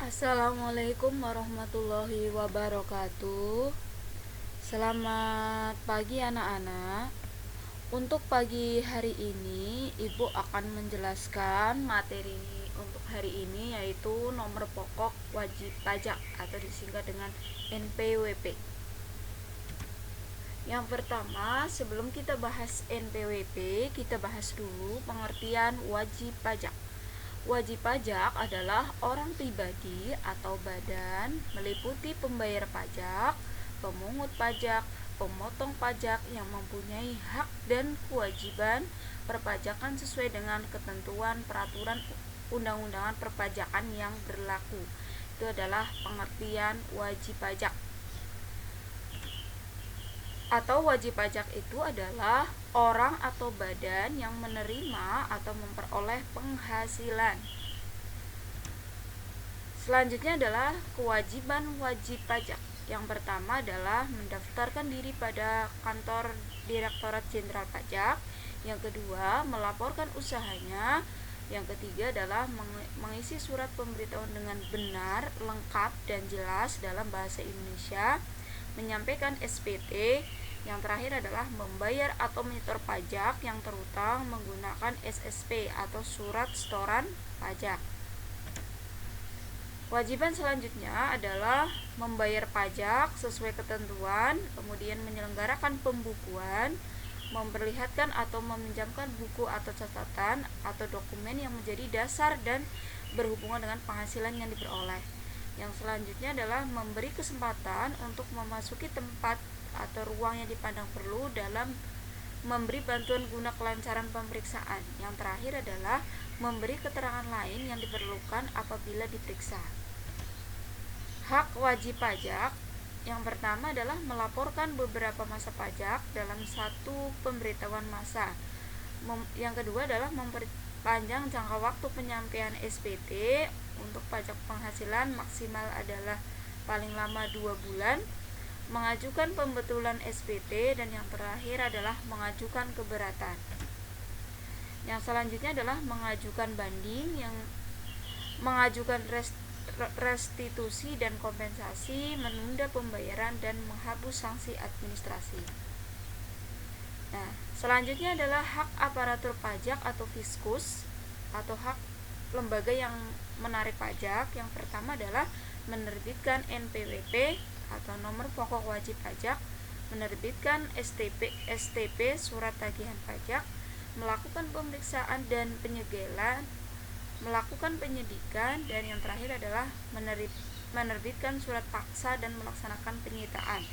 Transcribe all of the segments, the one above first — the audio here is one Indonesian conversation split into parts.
Assalamualaikum warahmatullahi wabarakatuh. Selamat pagi anak-anak. Untuk pagi hari ini, Ibu akan menjelaskan materi untuk hari ini, yaitu nomor pokok wajib pajak atau disingkat dengan NPWP. Yang pertama, sebelum kita bahas NPWP, kita bahas dulu pengertian wajib pajak. Wajib pajak adalah orang pribadi atau badan meliputi pembayar pajak, pemungut pajak, pemotong pajak yang mempunyai hak dan kewajiban perpajakan sesuai dengan ketentuan peraturan undang-undangan perpajakan yang berlaku. Itu adalah pengertian wajib pajak. Atau wajib pajak itu adalah orang atau badan yang menerima atau memperoleh penghasilan. Selanjutnya adalah kewajiban wajib pajak. Yang pertama adalah mendaftarkan diri pada kantor Direktorat Jenderal Pajak. Yang kedua, melaporkan usahanya. Yang ketiga adalah mengisi surat pemberitahuan dengan benar, lengkap, dan jelas dalam bahasa Indonesia, menyampaikan SPT. Yang terakhir adalah membayar atau menyetor pajak yang terutang menggunakan SSP atau surat setoran pajak. Kewajiban selanjutnya adalah membayar pajak sesuai ketentuan, kemudian menyelenggarakan pembukuan, memperlihatkan atau meminjamkan buku atau catatan atau dokumen yang menjadi dasar dan berhubungan dengan penghasilan yang diperoleh. Yang selanjutnya adalah memberi kesempatan untuk memasuki tempat atau ruang yang dipandang perlu dalam memberi bantuan guna kelancaran pemeriksaan. Yang terakhir adalah memberi keterangan lain yang diperlukan apabila diperiksa. Hak wajib pajak yang pertama adalah melaporkan beberapa masa pajak dalam satu pemberitahuan masa. Yang kedua adalah memperpanjang jangka waktu penyampaian SPT untuk pajak penghasilan maksimal adalah paling lama 2 bulan, mengajukan pembetulan SPT, dan yang terakhir adalah mengajukan keberatan. Yang selanjutnya adalah mengajukan banding, yang mengajukan restitusi dan kompensasi, menunda pembayaran, dan menghapus sanksi administrasi. Nah, selanjutnya adalah hak aparatur pajak atau fiskus atau hak lembaga yang menarik pajak. Yang pertama adalah menerbitkan NPWP atau nomor pokok wajib pajak, menerbitkan STP surat tagihan pajak, melakukan pemeriksaan dan penyegelan, melakukan penyidikan, dan yang terakhir adalah menerbitkan surat paksa dan melaksanakan penyitaan.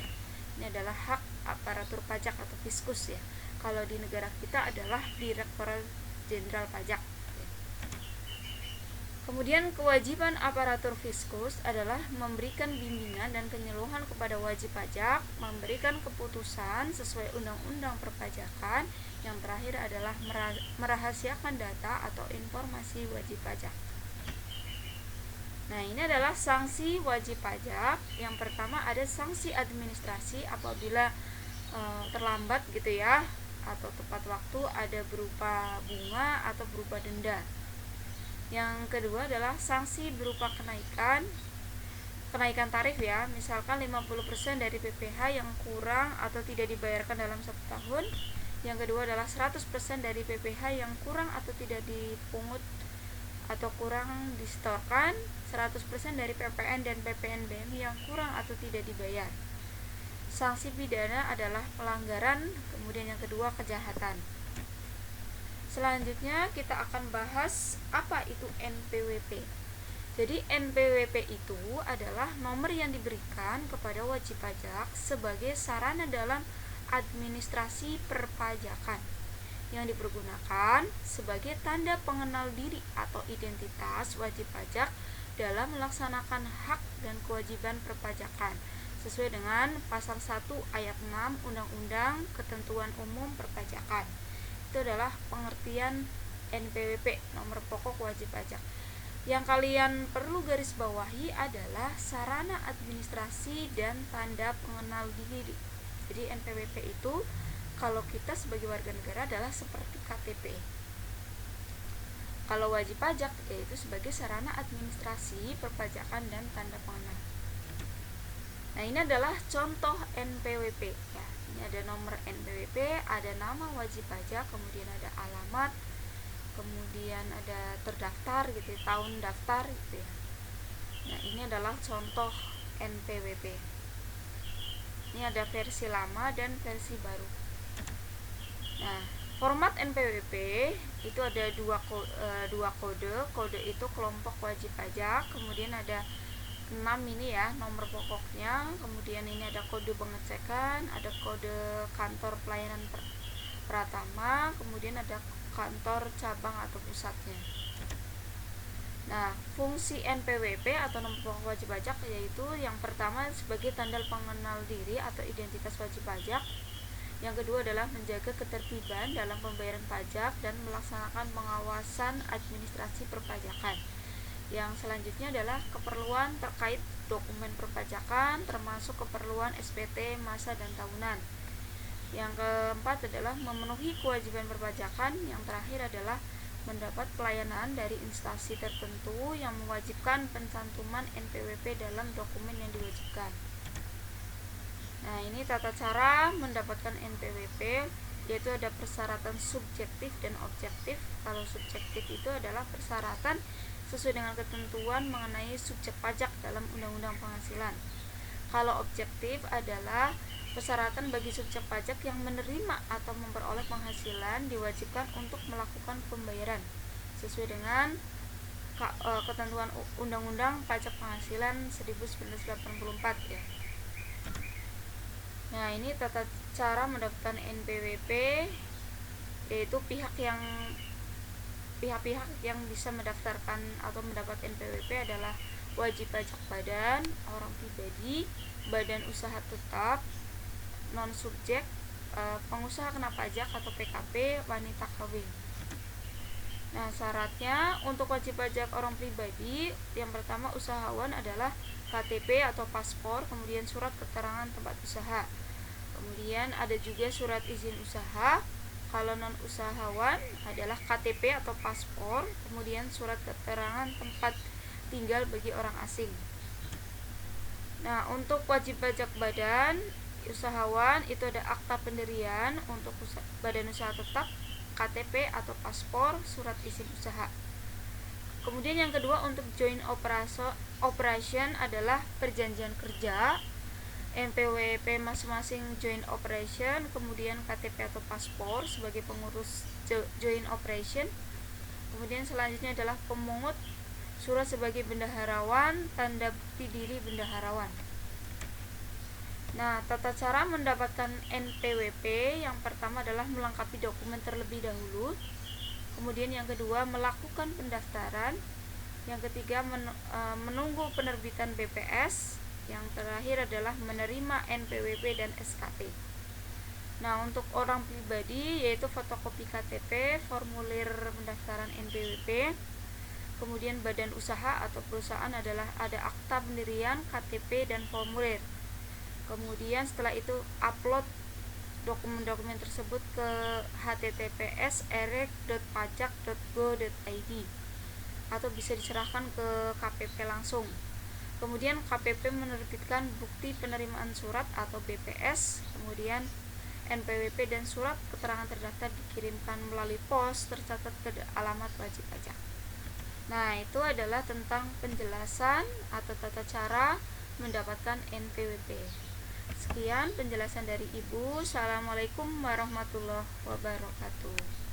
Ini adalah hak aparatur pajak atau fiskus ya. Kalau di negara kita adalah Direktorat Jenderal Pajak. Kemudian kewajiban aparatur fiskus adalah memberikan bimbingan dan penyuluhan kepada wajib pajak, memberikan keputusan sesuai undang-undang perpajakan. Yang terakhir adalah merahasiakan data atau informasi wajib pajak. Nah, ini adalah sanksi wajib pajak. Yang pertama ada sanksi administrasi apabila terlambat gitu ya, atau tepat waktu, ada berupa bunga atau berupa denda. Yang kedua adalah sanksi berupa kenaikan tarif ya, misalkan 50% dari PPh yang kurang atau tidak dibayarkan dalam 1 tahun. Yang kedua adalah 100% dari PPh yang kurang atau tidak dipungut atau kurang disetorkan, 100% dari PPN dan PPNBM yang kurang atau tidak dibayar. Sanksi pidana adalah pelanggaran, kemudian yang kedua kejahatan. Selanjutnya kita akan bahas apa itu NPWP. Jadi NPWP itu adalah nomor yang diberikan kepada wajib pajak sebagai sarana dalam administrasi perpajakan yang dipergunakan sebagai tanda pengenal diri atau identitas wajib pajak dalam melaksanakan hak dan kewajiban perpajakan sesuai dengan pasal 1 ayat 6 Undang-Undang Ketentuan Umum Perpajakan. Itu adalah pengertian NPWP, nomor pokok wajib pajak. Yang kalian perlu garis bawahi adalah sarana administrasi dan tanda pengenal diri. Jadi NPWP itu kalau kita sebagai warga negara adalah seperti KTP. Kalau wajib pajak yaitu sebagai sarana administrasi perpajakan dan tanda pengenal. Nah, ini adalah contoh NPWP ya. Ini ada nomor NPWP, ada nama wajib pajak, kemudian ada alamat, kemudian ada terdaftar gitu, tahun daftar gitu ya. Nah, ini adalah contoh NPWP. Ini ada versi lama dan versi baru. Nah, format NPWP itu ada dua kode. Kode itu kelompok wajib pajak, kemudian ada 6 ini ya nomor pokoknya, kemudian ini ada kode pengecekan, ada kode kantor pelayanan pratama, kemudian ada kantor cabang atau pusatnya. Nah, fungsi NPWP atau nomor pokok wajib pajak yaitu yang pertama sebagai tanda pengenal diri atau identitas wajib pajak. Yang kedua adalah menjaga ketertiban dalam pembayaran pajak dan melaksanakan pengawasan administrasi perpajakan. Yang selanjutnya adalah keperluan terkait dokumen perpajakan, termasuk keperluan SPT masa dan tahunan. Yang keempat adalah memenuhi kewajiban perpajakan. Yang terakhir adalah mendapat pelayanan dari instansi tertentu yang mewajibkan pencantuman NPWP dalam dokumen yang diwajibkan. Nah, ini tata cara mendapatkan NPWP, yaitu ada persyaratan subjektif dan objektif. Kalau subjektif itu adalah persyaratan sesuai dengan ketentuan mengenai subjek pajak dalam Undang-Undang Penghasilan. Kalau objektif adalah persyaratan bagi subjek pajak yang menerima atau memperoleh penghasilan diwajibkan untuk melakukan pembayaran sesuai dengan ketentuan Undang-Undang Pajak Penghasilan 1984 ya. Nah, ini tata cara mendapatkan NPWP, yaitu pihak-pihak yang bisa mendaftarkan atau mendapat NPWP adalah wajib pajak badan, orang pribadi, badan usaha tetap, non subjek, pengusaha kena pajak atau PKP, wanita kawin. Nah, syaratnya untuk wajib pajak orang pribadi, yang pertama usahawan adalah KTP atau paspor, kemudian surat keterangan tempat usaha. Kemudian ada juga surat izin usaha. Kalau non usahawan adalah KTP atau paspor, kemudian surat keterangan tempat tinggal bagi orang asing. Nah, untuk wajib pajak badan usahawan itu ada akta pendirian untuk badan usaha tetap, KTP atau paspor, surat izin usaha. Kemudian yang kedua untuk joint operation adalah perjanjian kerja, NPWP masing-masing joint operation, kemudian KTP atau paspor sebagai pengurus joint operation. Kemudian selanjutnya adalah pemungut, surat sebagai bendaharawan, tanda bukti diri bendaharawan. Nah, tata cara mendapatkan NPWP yang pertama adalah melengkapi dokumen terlebih dahulu. Kemudian yang kedua melakukan pendaftaran. Yang ketiga menunggu penerbitan BPS. Yang terakhir adalah menerima NPWP dan SKP. Nah, untuk orang pribadi yaitu fotokopi KTP, formulir pendaftaran NPWP. Kemudian badan usaha atau perusahaan adalah ada akta pendirian, KTP dan formulir. Kemudian setelah itu upload dokumen-dokumen tersebut ke https://erek.pajak.go.id atau bisa diserahkan ke KPP langsung. Kemudian KPP menerbitkan bukti penerimaan surat atau BPS, kemudian NPWP dan surat keterangan terdaftar dikirimkan melalui pos tercatat ke alamat wajib pajak. Nah, itu adalah tentang penjelasan atau tata cara mendapatkan NPWP. Sekian penjelasan dari Ibu. Assalamualaikum warahmatullahi wabarakatuh.